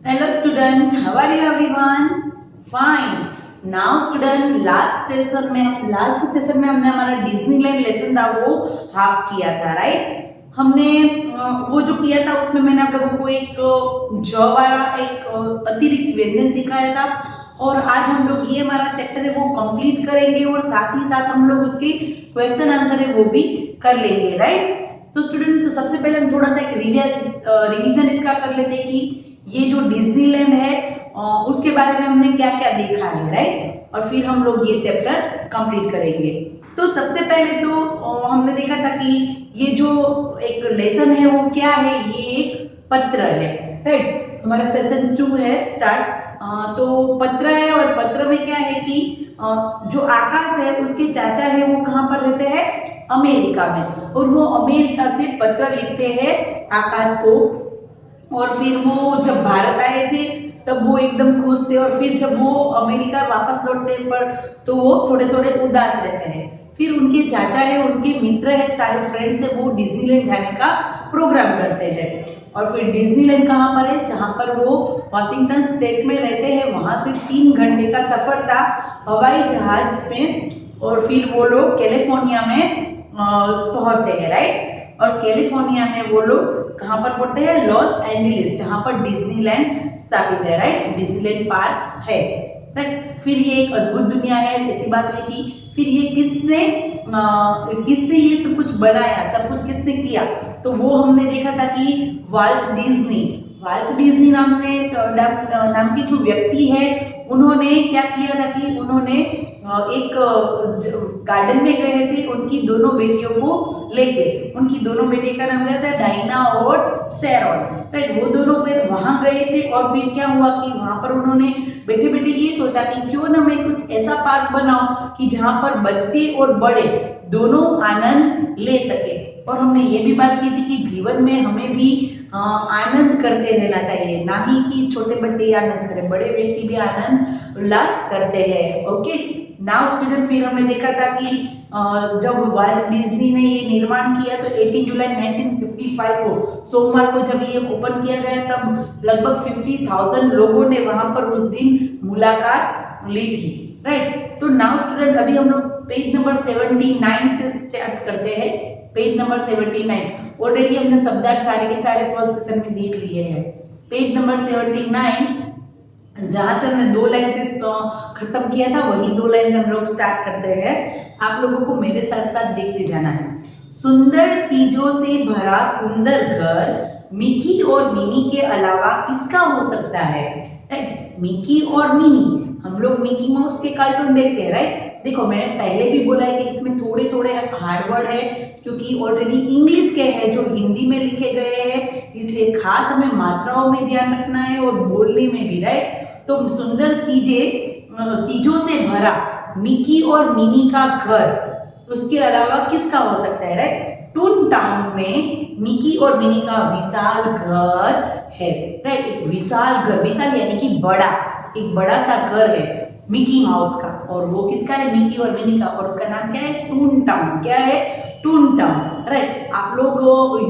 Hello student, how are you everyone? Fine. Now student, last session में हमने हमारा Disneyland lesson था वो हाफ किया था, राइट? हमने वो जो किया था उसमें मैंने आप लोगों को एक ज वाला एक अतिरिक्त व्यंजन सिखाया था और आज हम लोग ये हमारा चैप्टर है वो कंप्लीट करेंगे और साथ ही साथ हम लोग उसके क्वेश्चन आंसर है वो भी कर लेंगे, राइट? तो स्टूडेंट सबसे पहले हम थोड़ा सा एक रिवीजन इसका कर लेते हैं कि ये जो डिज्नीलैंड है उसके बारे में हमने क्या क्या देखा है, राइट? और फिर हम लोग ये चैप्टर कंप्लीट करेंगे। तो सबसे पहले तो हमने देखा था कि ये जो एक लेसन है वो क्या है, ये एक पत्र है, राइट? हमारा सेशन 2 है स्टार्ट। तो पत्र है और पत्र में क्या है कि जो आकाश है उसके चाचा है वो कहाँ पर रहते हैं, अमेरिका में, और वो अमेरिका से पत्र लिखते हैं आकाश को। और फिर वो जब भारत आए थे तब वो एकदम खुश थे और फिर जब वो अमेरिका वापस लौटते हैं पर तो वो थोड़े थोड़े उदास रहते हैं। फिर उनके चाचा है, उनके मित्र है, सारे फ्रेंड्स है, वो डिज्नीलैंड जाने का प्रोग्राम करते हैं। और फिर डिज्नीलैंड कहाँ पर है, जहाँ पर वो वॉशिंगटन स्टेट में रहते हैं, वहां से 3 घंटे का सफर था हवाई जहाज में। और फिर वो लोग कैलिफोर्निया में पहुंचते हैं, राइट? और कैलिफोर्निया में वो लोग कहाँ पर पढ़ते हैं, लॉस एंजलिस, जहाँ पर डिज्नीलैंड स्थापित है, राइट? डिज्नीलैंड पार्क है, राइट? फिर ये एक अद्भुत दुनिया है, ऐसी बात हुई थी। फिर ये किसने ये सब कुछ बनाया, सब कुछ किसने किया, तो वो हमने देखा था कि वाल्ट डिज्नी नाम की जो व्यक्ति है उन्होंने क्या किया था कि उन्होंने एक गार्डन में गए थे उनकी दोनों बेटियों को लेके। उनकी दोनों बेटियों का नाम क्या था, डायना और सैरॉन, राइट? वो दोनों फिर वहां गए थे और फिर क्या हुआ कि वहां पर उन्होंने बैठे बैठे ये सोचा कि क्यों ना मैं कुछ ऐसा पार्क बनाऊं कि जहां पर बच्चे और बड़े दोनों आनंद ले सके। और हमने ये भी बात की थी कि जीवन में हमें भी आनंद करते रहना चाहिए, ना ही कि छोटे बच्चे ही आनंद करें, बड़े व्यक्ति भी आनंद उल्लास करते हैं। ओके, नाउ स्टूडेंट, फिर हमने देखा था कि जब वाल्ट डिज्नी ने ये निर्माण किया तो 18 जुलाई 1955 को सोमवार को जब ये ओपन किया गया तब लगभग 50,000 लोगों ने वहां पर उस दिन मुलाकात ली थी, राइट? तो नाउ स्टूडेंट, अभी हम लोग पेज नंबर 79 से स्टार्ट करते हैं। पेज नंबर 79 ऑलरेडी हमने शब्दार्थ सारे के सारे फर्स्ट सेशन में देख लिए हैं। पेज नंबर 79 जहां से हमने 2 लाइन से खत्म किया था वही 2 लाइन से हम लोग स्टार्ट करते हैं। आप लोगों को मेरे साथ साथ देखते जाना है। सुंदर चीजों से भरा सुंदर घर मिकी और मिनी के अलावा किसका हो सकता है, राइट? मिकी और मिनी, हम लोग मिकी माउस के कार्टून देखते हैं, राइट? देखो, मैंने पहले भी बोला है कि इसमें थोड़े थोड़े हार्ड वर्ड है क्योंकि ऑलरेडी इंग्लिश के हैं जो हिंदी में लिखे गए हैं, इसलिए खास हमें मात्राओं में ध्यान रखना है और बोलने में भी, राइट? तो सुंदर चीजों से भरा मिकी और मिनी का घर, उसके अलावा किसका हो सकता है, राइट? टून टाउन में मिकी और मिनी का विशाल घर है, राइट? एक विशाल घर, विशाल यानी कि बड़ा, एक बड़ा सा घर है मिकी माउस का, और वो किसका है, मिकी और मिनी का, और उसका नाम क्या है, टून टाउन। क्या है, टून टाउन, राइट? आप लोग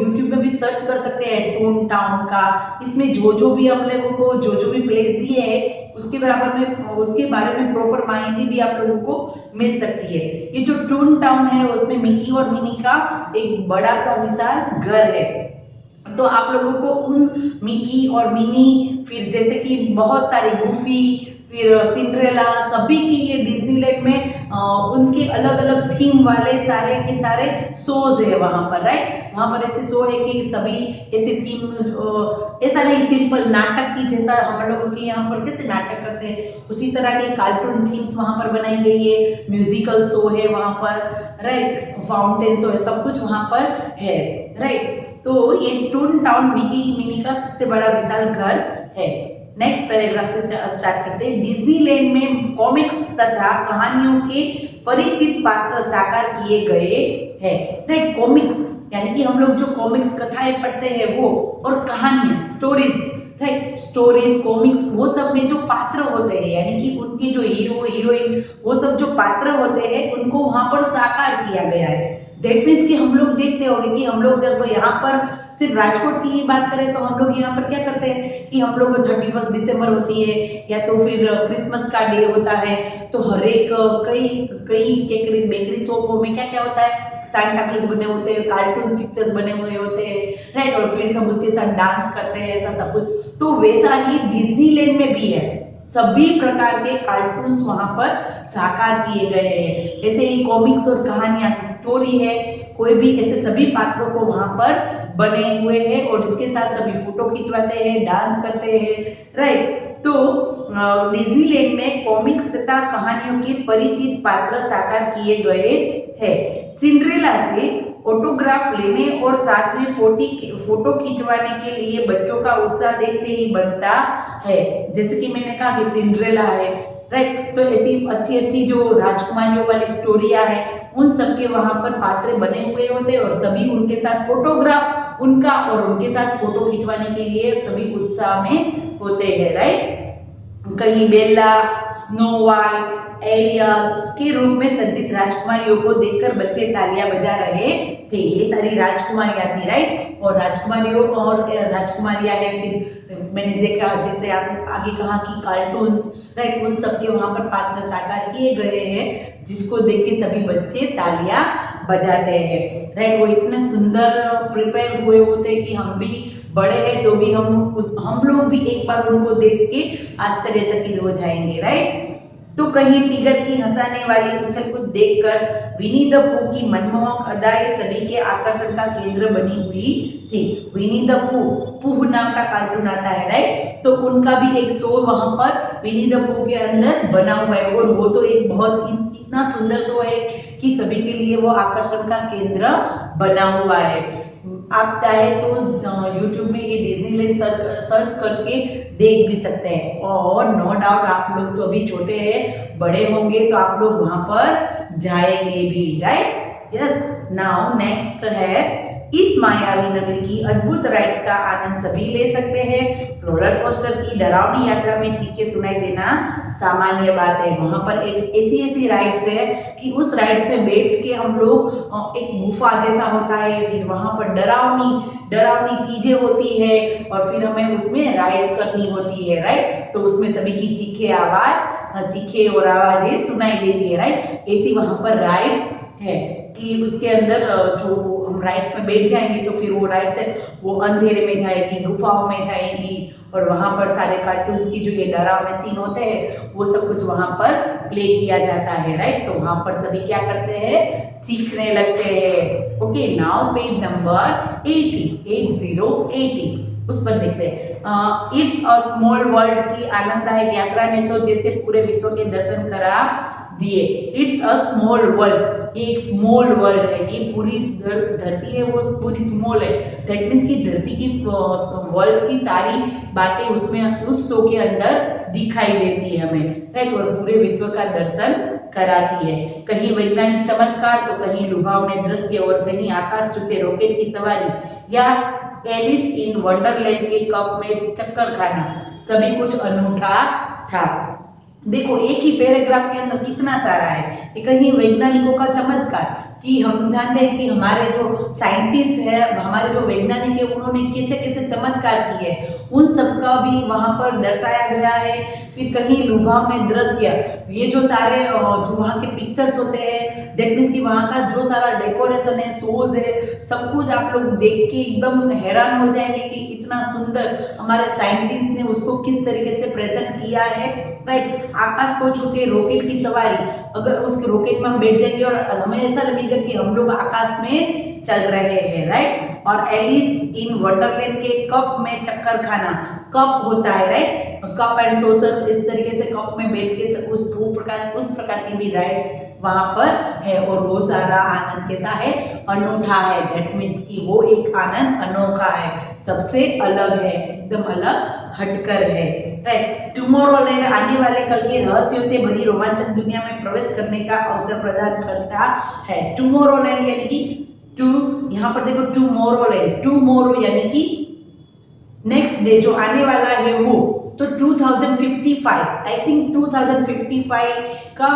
यूट्यूब में भी सर्च कर सकते हैं टून टाउन का। इसमें जो जो भी हम लोगों को जो भी प्लेस दिए हैं उसके बराबर में, उसके बारे में प्रॉपर माहिती भी आप लोगों को मिल सकती है। ये जो टून टाउन है उसमें मिकी और मिनी का एक बड़ा सा विशाल घर है। तो आप लोगों को उन मिकी और मिनी, फिर जैसे कि बहुत सारे गुफी, फिर सिंड्रेला, सभी की ये डिज्नीलैंड में उनके अलग अलग थीम वाले सारे के सारे शोज है वहां पर, राइट? वहां पर ऐसे शो है कि सभी ऐसे थीम, ऐसा नहीं सिंपल नाटक की जैसा हम लोगों के यहाँ पर कैसे नाटक करते हैं उसी तरह के कार्टून थीम्स वहां पर बनाई गई है। म्यूजिकल शो है वहां पर, राइट? फाउंटेन शो है, सब कुछ वहां पर है, राइट? तो ये टून टाउन मिकी मिनी का सबसे बड़ा विशाल घर है। नेक्स्ट पैराग्राफ से स्टार्ट करते हैं। डिज्नीलैंड में कॉमिक्स तथा कहानियों के परिचित पात्र साकार किए गए हैं, राइट? कॉमिक्स यानी कि हम लोग जो कॉमिक्स कथाएं पढ़ते हैं वो, और कहानियां, स्टोरीज, राइट? स्टोरीज, कॉमिक्स, वो सब में जो पात्र होते हैं यानी कि उनके जो हीरो हीरोइन, वो सब जो पात्र होते हैं उनको वहां पर साकार किया गया है। दैट मीन्स कि हम लोग देखते होंगे कि हम लोग जब यहाँ पर सिर्फ राजकोट की ही बात करें तो हम लोग यहाँ पर क्या करते हैं कि हम लोग 31 दिसंबर होती है या तो फिर क्रिसमस का डे होता है, तो हर एक कई कई बेकरी शॉपों में क्या क्या होता है, सांता क्लॉज बने होते हैं, कार्टून पिक्चर्स बने हुए होते हैं, राइट, और फिर हम उसके साथ डांस करते हैं, ऐसा सब कुछ। तो वैसा ही डिज्नीलैंड में भी है, सभी प्रकार के कार्टून्स वहां पर साकार किए गए हैं। ऐसे ही कॉमिक्स और कहानियां, स्टोरी है, कोई भी ऐसे सभी पात्रों को वहां पर बने हुए हैं और इसके साथ सभी फोटो खिंचवाते हैं, डांस करते हैं, राइट। तो डिज्नीलैंड में कॉमिक्स तथा कहानियों के परिचित पात्र साकार किए गए हैं। सिंड्रेला से ऑटोग्राफ लेने और साथ में फोटो खिंचवाने के लिए बच्चों का उत्साह देखते ही बनता है। जैसे कि मैंने कहा कि सिंड्रेला है, राइट, तो ऐसी अच्छी अच्छी जो राजकुमारियों वाली स्टोरियां हैं, उन सबके वहां पर पात्र बने हुए होते हैं और सभी उनके साथ फोटोग्राफ उनका और उनके साथ फोटो खिंचवाने के लिए सभी उत्साह में होते हैं, राइट। कहीं बेला, स्नो वाइट, एरियल के रूप में सज्जित राजकुमारियों को देखकर बच्चे तालियां बजा रहे थे। ये सारी राजकुमारियां थी, राइट, और राजकुमारियों और राजकुमारियां है। फिर मैंने देखा जैसे आप आगे कहा कि कार्टून्स, राइट, उन सबके वहां पर पात्र साकार किए गए हैं, जिसको देख के सभी बच्चे तालियां बजाते हैं, राइट। वो इतने सुंदर प्रिपेयर हुए होते हैं कि हम भी बड़े हैं तो भी हम लोग भी एक बार उनको देख के आश्चर्यचकित हो जाएंगे, राइट। तो कहीं टिगर की हंसाने वाली उछल कूद देखकर विनी द पू की मनमोहक अदाएं सभी के आकर्षण का केंद्र बनी हुई थी। विनी द पू, पूह नाम का कार्टून आता है, राइट, तो उनका भी एक शो वहां पर विनी द पू के अंदर बना हुआ है और वो तो एक बहुत इतना सुंदर शो है कि सभी के लिए वो आकर्षण का केंद्र बना हुआ है। आप चाहे तो YouTube में ये डिज्नीलैंड सर्च करके देख भी सकते हैं और नो डाउट आप लोग तो अभी छोटे हैं, बड़े होंगे तो आप लोग वहां पर जाएंगे भी, राइट। यस, नाउ नेक्स्ट है, इस मायावी नगरी की अद्भुत राइड्स का आनंद सभी ले सकते हैं। रोलर कोस्टर की डरावनी यात्रा में चीखें सुनाई देना सामान्य बात है। वहां पर एक ऐसी राइड्स है कि उस राइड्स में बैठ के हम लोग, एक गुफा जैसा होता है, फिर वहां पर डरावनी चीजें होती है और फिर हमें उसमें राइड करनी होती है, राइट। तो उसमें सभी की चीखे और आवाजें सुनाई देती है, राइट। ऐसी वहां पर राइड है कि उसके अंदर जो हम राइड्स में बैठ जाएंगे तो फिर वो राइड्स है वो अंधेरे में जाएगी, गुफाओं में जाएगी और वहां पर सारे कार्टून्स की जो ये डरावने सीन होते हैं वो सब कुछ वहां पर प्ले किया जाता है, राइट। तो वहां पर सभी क्या करते हैं, सीखने लगते हैं। ओके, नाउ पेज नंबर 80 उस पर देखते हैं। इट्स अ स्मॉल वर्ल्ड की आनंददायक यात्रा ने तो जैसे पूरे विश्व के दर्शन करा दिए। इट्स अ स्मॉल वर्ल्ड, ये एक स्मॉल वर्ल्ड है, ये पूरी धरती है वो पूरी स्मॉल है, दैट मीन्स की धरती की वर्ल्ड की सारी बातें उसमें उस शो के अंदर दिखाई देती है हमें, राइट, और पूरे विश्व का दर्शन कराती है। कहीं वैज्ञानिक चमत्कार तो कहीं लुभावने दृश्य और कहीं आकाश छूते रॉकेट की सवारी या एलिस इन वंडरलैंड के कप में चक्कर खाना, सभी कुछ अनूठा था। देखो एक ही पैराग्राफ के अंदर कितना सारा है कि कहीं वैज्ञानिकों का चमत्कार, कि हम जानते हैं कि हमारे जो साइंटिस्ट है, हमारे जो वैज्ञानिक है, उन्होंने कैसे कैसे चमत्कार किए, उन सब का भी वहां पर दर्शाया गया है। फिर कहीं लुभावने दृश्य, ये जो सारे जो वहाँ के पिक्चर्स होते हैं, दैट मीन्स कि वहाँ का जो सारा डेकोरेशन है, शोज है, सब कुछ आप लोग देख के एकदम हैरान हो जाएंगे कि इतना सुंदर हमारे साइंटिस्ट ने उसको किस तरीके से प्रेजेंट किया है, राइट। आकाश को छूते रॉकेट की सवारी, अगर उसके रॉकेट में हम बैठ जाएंगे और हमें ऐसा लगेगा कि हम लोग आकाश में चल रहे हैं, राइट। और एलिस इन वंडरलैंड के कप में चक्कर खाना, कप होता है, राइट, कप एंड सोसर, इस तरीके से कप में बैठ के उस प्रकार की भी राइड वहां पर है और वो सारा आनंद कैसा है, अनूठा है, दैट मीन्स कि वो एक आनंद अनोखा है, सबसे अलग है, एकदम अलग हटकर है, राइट। टुमारोलैंड आने वाले कल के रहस्यों से भरी रोमांचक दुनिया में प्रवेश करने का अवसर प्रदान करता है। टुमारोलैंड यानी कि यहाँ पर देखो टुमारोलैंड, टुमारो यानी कि नेक्स्ट डे, जो आने वाला है वो, तो 2055 आई थिंक 2055 का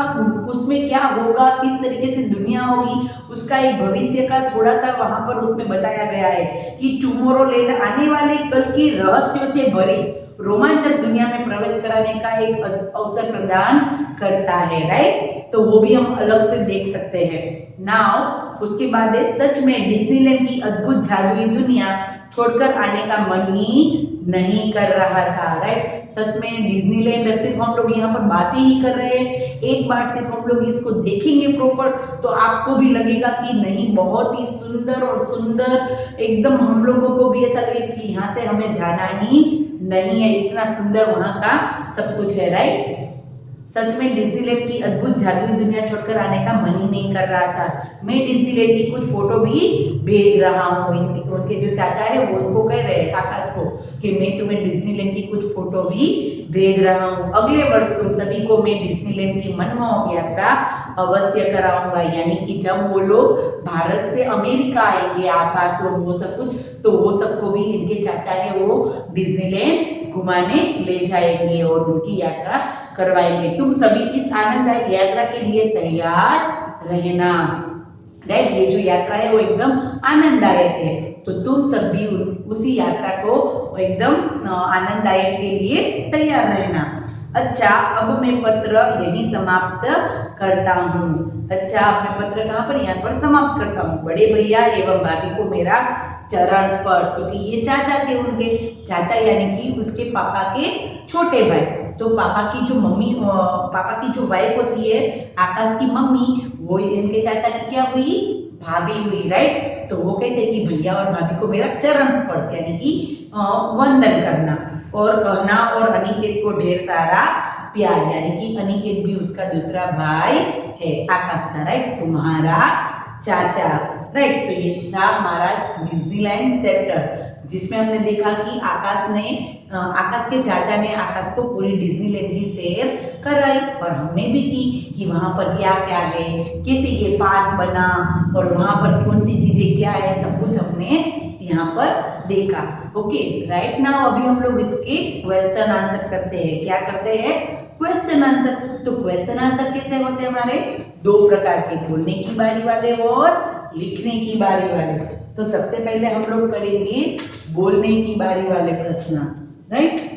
उसमें क्या होगा, किस तरीके से दुनिया होगी, उसका एक भविष्य का थोड़ा सा वहां पर उसमें बताया गया है कि टुमारोलैंड आने वाले कल की रहस्यों से भरी रोमांचक दुनिया में प्रवेश कराने का एक अवसर प्रदान करता है, राइट। तो वो भी हम अलग से देख सकते हैं। नाउ उसके बाद है सच में डिज्नीलैंड की अद्भुत जादुई दुनिया छोड़कर आने का मन ही नहीं कर रहा था, राइट। सच में डिज्नीलैंड सिर्फ हम लोग यहाँ पर बातें ही कर रहे हैं, एक बार सिर्फ हम लोग इसको देखेंगे प्रॉपर तो आपको भी लगेगा कि नहीं बहुत ही सुंदर और सुंदर, एकदम हम लोगों को भी ऐसा लगे कि यहाँ से हमें जाना ही नहीं है, इतना सुंदर वहां का सब कुछ है, राइट। सच में डिज्नीलैंड की अद्भुत जादुई दुनिया छोड़कर आने का मन ही नहीं कर रहा था। मैं डिज्नीलैंड की कुछ फोटो भी भेज रहा हूँ, उनके जो चाचा है वो उनको कह रहे हैं आकाश को कि मैं तुम्हें डिज्नीलैंड की कुछ फोटो भी भेज रहा हूँ। अगले वर्ष तुम सभी को मैं डिज्नीलैंड की मनमोहक यात्रा अवश्य कराऊंगा, यानी कि जब वो लोग भारत से अमेरिका आएंगे आकाश लोग वो सब कुछ, तो वो सबको भी इनके चाचा है वो डिज्नीलैंड घुमाने ले जाएंगे और उनकी यात्रा करवाएंगे। तुम सभी इस आनंददायक यात्रा के लिए तैयार रहना, राइट। ये जो यात्रा है वो एकदम आनंददायक है, तो तुम सब भी उसी यात्रा को एकदम आनंददायक के लिए तैयार रहना। अच्छा, अब मैं पत्र यही समाप्त करता हूँ। अच्छा, अब मैं पत्र कहाँ पर, यहाँ पर समाप्त करता हूँ। बड़े भैया एवं भाभी को मेरा चरण स्पर्श, क्योंकि ये चाचा थे उनके, चाचा यानी कि उसके पापा के छोटे भाई। तो पापा की जो मम्मी, पापा की जो वाइफ होती है आकाश की मम्मी, वो इनके चाचा की क्या हुई, भाभी हुई, राइट। तो वो कहते हैं कि भैया और भाभी को मेरा चरण स्पर्श यानी कि वंदन करना और कहना, और अनिकेत को ढेर सारा प्यार, यानी कि अनिकेत भी उसका दूसरा भाई है आकाश का, राइट। तुम्हारा चाचा, राइट। तो ये था हमारा डिज्नीलैंड चैप्टर, जिसमें हमने देखा कि आकाश के चाचा ने आकाश को पूरी डिज्नीलैंड की सैर कराई, और हमने भी की कि वहां पर क्या क्या है, कैसे ये पार्क बना और वहां पर कौन सी चीजें क्या है, सब कुछ हमने यहाँ पर देखा। ओके, राइट नाउ अभी हम लोग इसके क्वेश्चन आंसर करते हैं। क्या करते हैं, क्वेश्चन आंसर। तो क्वेश्चन आंसर कैसे होते हैं हमारे, दो प्रकार के, बोलने की बारी वाले और लिखने की बारी वाले। तो सबसे पहले हम लोग करेंगे बोलने की बारी वाले प्रश्न, राइट।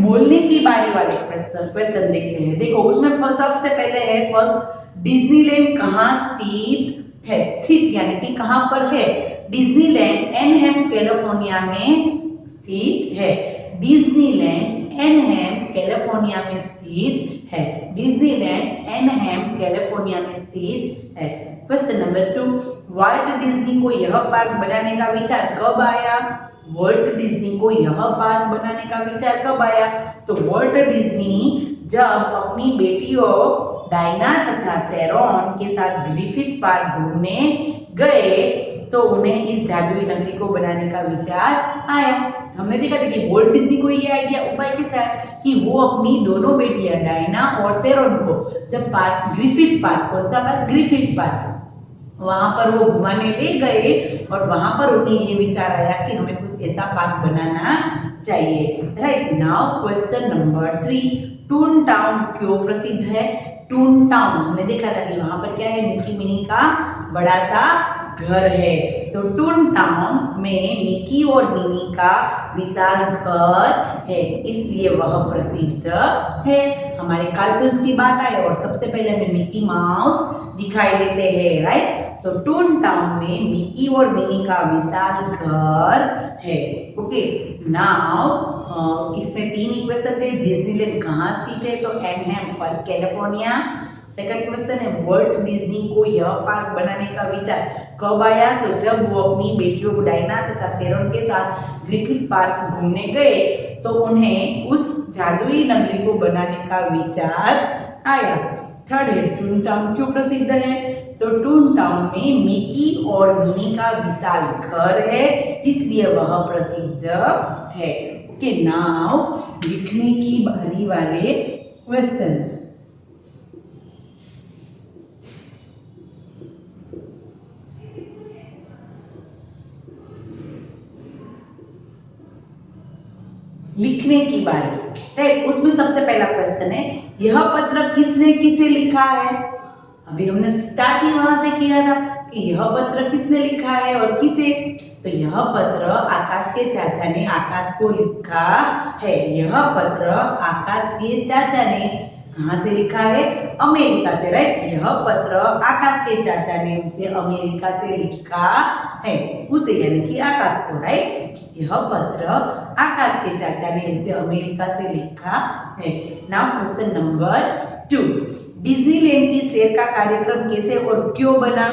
बोलने की बारी वाले क्वेश्चन देखते हैं। देखो उसमें सबसे पहले है फर्स्ट, डिज्नीलैंड कहाँ स्थित है, स्थित यानी कि कहाँ पर है। डिज्नीलैंड एनहेम कैलिफोर्निया में स्थित है। डिज्नीलैंड एनहेम कैलिफोर्निया में स्थित है। डिज्नीलैंड एनहेम कैलिफोर्निया में स्थित है। क्वेश्चन नंबर 2, वॉल्ट डिज्नी को यह पार्क बनाने का विचार कब आया। वॉल्ट डिज्नी को यह पार्क बनाने का विचार कब आया। तो वॉल्ट डिज्नी जब अपनी बेटियों डायना तथा शेरोन के साथ ग्रिफिथ पार्क घूमने गए तो उन्हें इस जादुई नगरी को बनाने का विचार आया। हमने देखा था कि वॉल्ट डिज्नी को ये आइडिया उपाय कैसा है कि वो अपनी दोनों बेटियां डायना और शेरोन को जब पार्क, ग्रिफिथ पार्क, कौन सा पार्क, ग्रिफिथ पार्क, वहां पर वो घुमाने ले गए और वहां पर उन्हें ये विचार आया कि हमें कुछ ऐसा पार्क बनाना चाहिए, right. Now question number 3, toon town क्यों प्रसिद्ध है। टून टाउन हमने देखा था कि वहां पर क्या है, मिकी मिनी का बड़ा सा घर है। तो टून टाउन में मिकी और मिनी का विशाल घर है, इसलिए वह प्रसिद्ध है। हमारे कार्टून्स की बात आए और सबसे पहले हमें मिकी माउस दिखाई देते हैं, राइट। तो टून टाउन में मिकी और मिनी का विशाल घर है। ओके, नाउ इसमें 3 इक्वेशन थे। डिज्नीलैंड कहाँ स्थित है, तो एनहेम कैलिफोर्निया। सेकंड क्वेश्चन है वॉल्ट डिज्नी को यह पार्क बनाने का विचार कब आया, तो जब वो अपनी बेटियों को डायना तथा शेरोन के साथ ग्रिफिथ पार्क घूमने गए तो उन्हें उस जादुई नगरी को बनाने का विचार आया। थर्ड है टून टाउन क्यों प्रसिद्ध है, तो टून टाउन में मिकी और मिनी का विशाल घर है, इसलिए वह प्रसिद्ध है। कि नाउ लिखने की बारी वाले क्वेश्चन। लिखने की बारी, राइट। उसमें सबसे पहला क्वेश्चन है, यह पत्र किसने किसे लिखा है। अभी हमने स्टार्ट ही वहां से किया था कि यह पत्र किसने लिखा है और किसे। तो यह पत्र आकाश के चाचा ने आकाश को लिखा है। यह पत्र आकाश के चाचा ने कहाँ से लिखा है, अमेरिका से, राइट। यह पत्र आकाश के चाचा ने उसे अमेरिका से लिखा है, उसे यानी कि आकाश को, राइट। यह पत्र आकाश के चाचा ने उसे अमेरिका से लिखा है। नाउ क्वेश्चन नंबर 2, डिज्नीलैंड की सैर का कार्यक्रम कैसे और क्यों बना।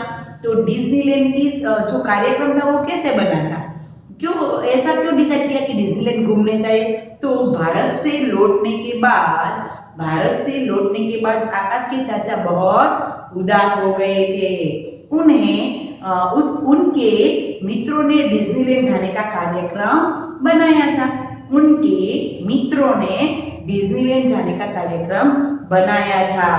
तो डिज्नीलैंड की जो कार्यक्रम था वो कैसे बना था, क्यों, ऐसा क्यों डिसाइड किया कि डिज्नीलैंड घूमने जाए। तो भारत से लौटने के बाद आकाश के चाचा बहुत उदास हो गए थे। उनके मित्रों ने डिज्नीलैंड जाने का कार्यक्रम बनाया था। उनके मित्रों ने डिज्नीलैंड जाने का कार्यक्रम बनाया था,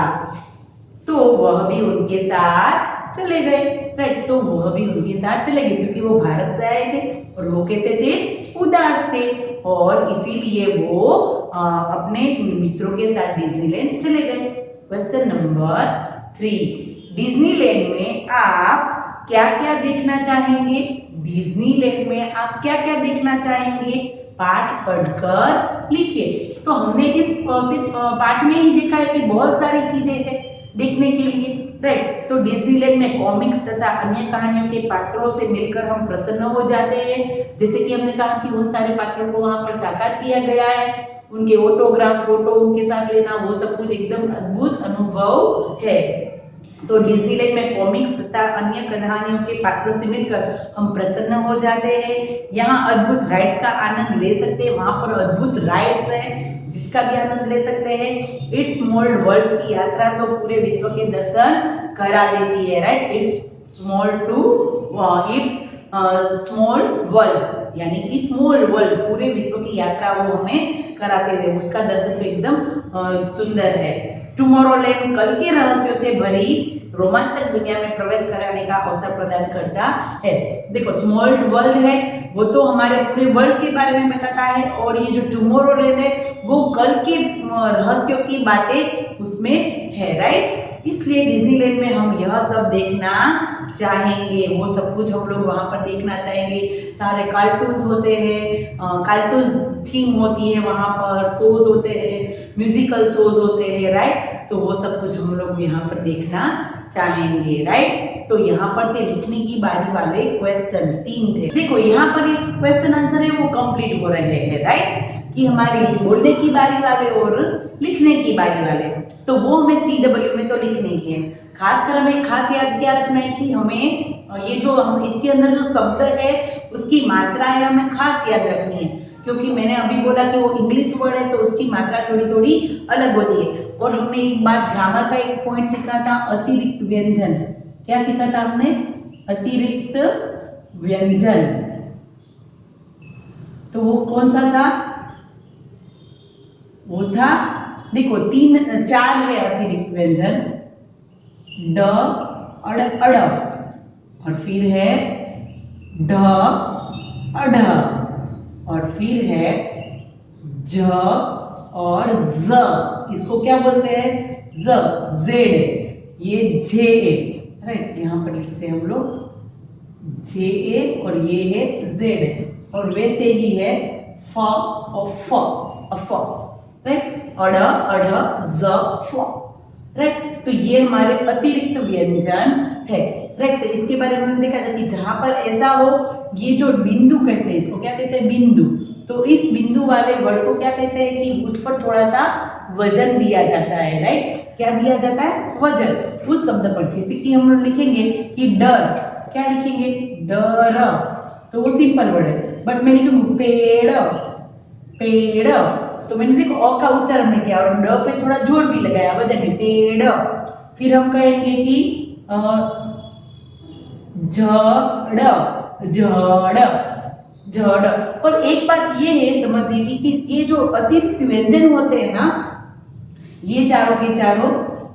तो वह भी उनके साथ चले गए, राइट। तो वह भी उनके साथ चले गए क्योंकि वो भारत से आए थे और वो कैसे थे, उदास थे, और इसीलिए वो अपने मित्रों के साथ डिज्नीलैंड चले गए। क्वेश्चन नंबर 3, डिज्नीलैंड में आप क्या क्या देखना चाहेंगे। डिज्नीलैंड में आप क्या क्या देखना चाहेंगे, पाठ पढ़कर लिखिए। तो हमने इस पाठ में ही देखा है कि बहुत सारी चीजें हैं देखने के लिए, राइट। तो डिज्नीलैंड में कॉमिक्स तथा अन्य कहानियों के पात्रों से मिलकर हम प्रसन्न हो जाते हैं। जैसे कि हमने कहा कि उन सारे पात्रों को वहां पर साकार किया गया है, उनके ऑटोग्राफ फोटो उनके साथ लेना, वो सब कुछ एकदम अद्भुत अनुभव है। तो डिज्नीलैंड में कॉमिक्स तथा अन्य कहानियों के पात्रों से मिलकर हम प्रसन्न हो जाते हैं। यहाँ अद्भुत राइड्स का आनंद ले सकते हैं, वहां पर अद्भुत राइड्स है जिसका भी आनंद ले सकते हैं। इट्स स्मॉल वर्ल्ड की यात्रा तो पूरे विश्व के दर्शन करा देती है, राइट। इट्स स्मॉल वर्ल्ड यानी कि स्मॉल वर्ल्ड, पूरे विश्व की यात्रा वो हमें कराते हैं, उसका दर्शन तो एकदम सुंदर है। टुमारोलैंड कल के रहस्यों से भरी रोमांचक दुनिया में प्रवेश कराने का अवसर प्रदान करता है। देखो, स्मॉल वर्ल्ड है वो तो हमारे पूरे वर्ल्ड के बारे में बताता है, और ये जो टुमारोलैंड है वो कल के रहस्यों की बातें उसमें है, राइट। इसलिए डिज्नीलैंड में हम यह सब देखना चाहेंगे, वो सब कुछ हम लोग वहां पर देखना चाहेंगे। सारे कार्टून्स होते हैं, कार्टून थीम होती है वहां पर, शोज होते हैं, म्यूजिकल शोज होते हैं, राइट। तो वो सब कुछ हम लोग यहाँ पर देखना चाहेंगे, राइट। तो यहाँ पर थे लिखने की बारी वाले क्वेश्चन 3 थे। देखो यहाँ पर एक क्वेश्चन आंसर है वो कंप्लीट हो रहे हैं, राइट, कि हमारी बोलने की बारी वाले और लिखने की बारी वाले, तो वो हमें CW में तो लिखने ही है। खासकर हमें खास याद क्या रखना है कि हमें ये जो हम इसके अंदर जो शब्द है उसकी मात्रा है हमें खास याद रखनी है, क्योंकि मैंने अभी बोला कि वो इंग्लिश वर्ड है तो उसकी मात्रा थोड़ी थोड़ी अलग होती है। और हमने एक बात ग्रामर का एक पॉइंट सीखा था, अतिरिक्त व्यंजन। क्या सीखा था हमने, अतिरिक्त व्यंजन। तो वो कौन सा था, वो था, देखो 4 है अतिरिक्त व्यंजन, ड अड़ अड़, और फिर है ढ अढ़, और फिर है ज और ज, इसको क्या बोलते हैं, ज, जेड, ये जे ए, राइट। यहाँ पर लिखते हैं हम लोग जे ए और ये है जेड, और वैसे ही है फ और फ, राइट, अड़ अढ़ ज फ, राइट। तो ये हमारे अतिरिक्त व्यंजन है, राइट। तो इसके बारे में हमने देखा था कि जहां पर ऐसा हो, ये जो बिंदु कहते हैं, इसको क्या कहते हैं, बिंदु। तो इस बिंदु वाले वर्ड को क्या कहते हैं कि उस पर थोड़ा सा वजन दिया जाता है, राइट। क्या दिया जाता है, वजन उस शब्द पर। जैसे कि हम लोग लिखेंगे कि डर, क्या लिखेंगे, डर, तो वो सिंपल वर्ड है। बट मैं लिखूंगी पेड़, पेड़, तो मैंने देखो अ का उच्चारण नहीं किया और ड पे थोड़ा जोर भी लगाया, वजन में, पेड़। फिर हम कहेंगे कि झड़, झड़, झड़। और एक बात ये है समझने की कि ये जो अतिरिक्त व्यंजन होते हैं ना, ये चारों के चारों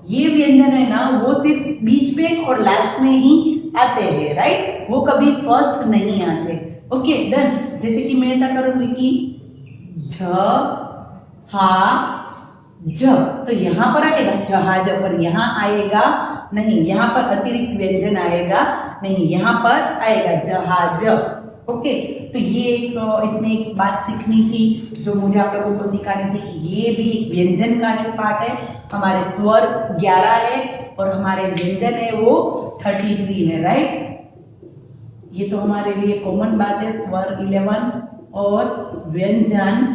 ये व्यंजन है ना, वो सिर्फ बीच में और लास्ट में ही आते हैं, राइट? वो कभी फर्स्ट नहीं आते। Okay done. जैसे कि मैं ऐसा करूंगी कि झ हा ज, तो यहाँ पर आएगा जहाज, पर यहाँ आएगा नहीं, यहाँ पर अतिरिक्त व्यंजन आएगा नहीं, यहाँ पर आएगा जहाज। ओके, तो ये इसमें एक बात सीखनी थी जो मुझे आप लोगों को सिखानी थी कि ये भी एक व्यंजन का ही पार्ट है। हमारे स्वर 11 है और हमारे व्यंजन है वो 33 है, राइट? ये तो हमारे लिए कॉमन बात है, स्वर 11 और व्यंजन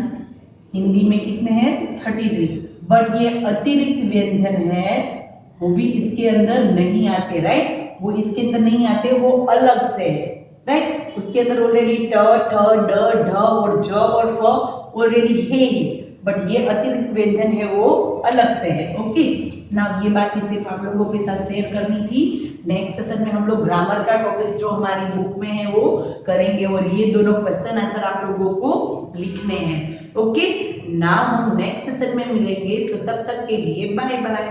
हिंदी में कितने हैं? 33। बट ये अतिरिक्त व्यंजन है, वो भी इसके अंदर नहीं आते, राइट? वो इसके अंदर नहीं आते, वो अलग से है, राइट? उसके अंदर ऑलरेडी ट, ठ, ड, ढ और ज और फ ऑलरेडी है ही, बट ये अतिरिक्त व्यंजन है वो अलग से है। ओके ना, ये बात ही सिर्फ आप लोगों के साथ शेयर करनी थी। नेक्स्ट सेशन में हम लोग ग्रामर का टॉपिक जो हमारी बुक में है वो करेंगे और ये दोनों क्वेश्चन आंसर आप लोगों को लिखने हैं। ओके, नाउ हम नेक्स्ट सेशन में मिलेंगे, तो तब तक के लिए बाय बाय।